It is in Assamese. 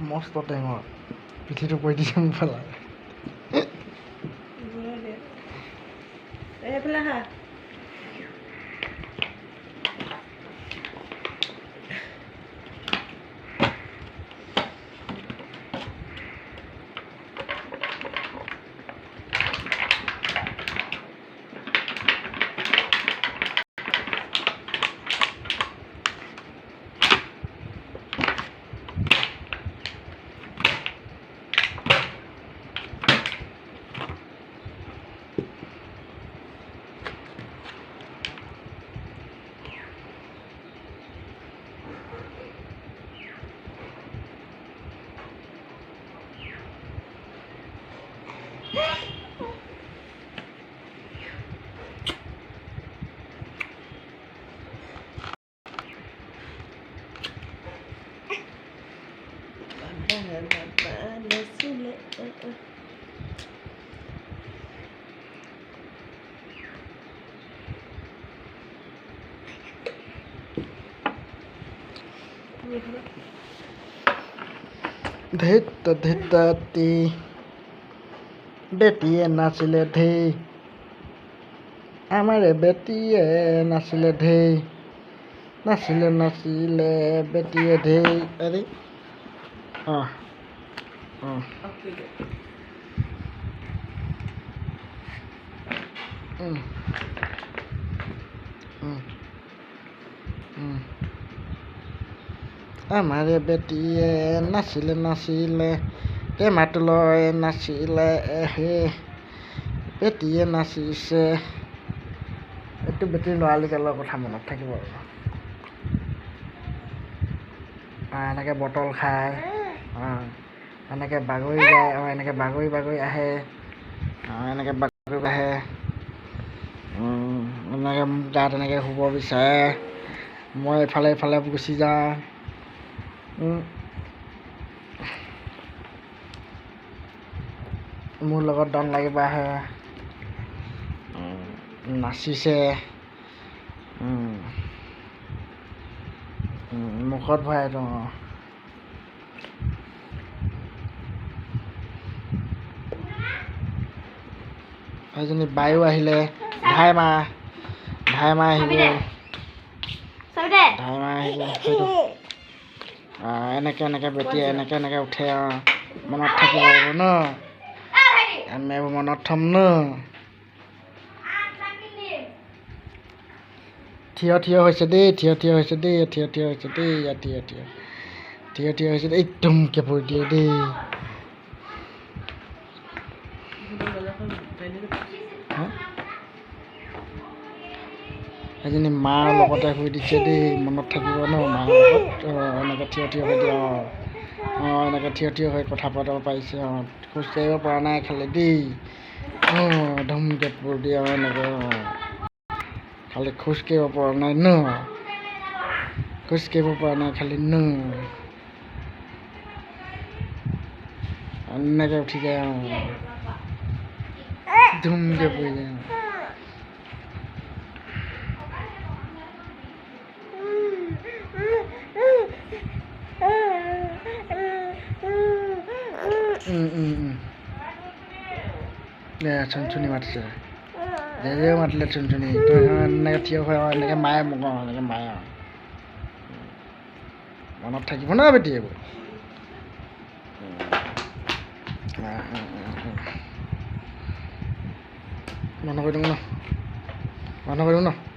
মস্ত টেঙৰ পিঠিটো পৰি দিছে মোক পেলাই এইফালে হা ধেতি বেটিয়ে নাছিলে ধেই আমাৰে বেটিয়ে নাছিলে ধেই নাছিলে বেটিয়ে ধেই আৰে আমাৰে বেটিয়ে নাছিলে টেমাটো লৈ নাছিলে হে বেটিয়ে নাচিছে এইটো বেটিৰ ল'ৰালিকালৰ কথা মনত থাকিব এনেকৈ বটল খায় এনেকৈ বাগৰি যায় এনেকৈ বাগৰি আহে এনেকৈ বাগৰি আহে এনেকৈ মোক গাত এনেকৈ শুব বিচাৰে মই ইফালে গুচি যাওঁ মোৰ লগত দন লাগিব আহে নাচিছে মুখত ভৰাই দিওঁ এজনী বায়ু আহিলে ধাই মা আহিব এনেকৈ বেটিয়ে এনেকৈ উঠে মনত থাকিব ন আমি এইবোৰ মনত থ'ম ন থিয় হৈছে দেই একদম কেপৰি দিয়ে দেই এজনী মাৰ লগতে শুই দিছে দেই মনত থাকিব ন মাৰ লগত এনেকৈ থিয় হৈ দিয়ে এনেকৈ থিয় হৈ কথা পাতিব পাৰিছে খোজকাঢ়িব পৰা নাই খালি দেই ধুমকৈ পৰি দিয়ে এনেকৈ খালি খোজকাঢ়িব পৰা নাই ন খালি ন এনেকৈ উঠি যায় ধুমকৈ পৰি যায় চুনচুনি মাতিছে জেজেও মাতিলে চুনচুনি এনেকৈ থিয় হৈ এনেকৈ মায়ে মোক এনেকৈ মায়ে মনত থাকিব ন বেটি এইবোৰ মনত কৰি দিওঁ ন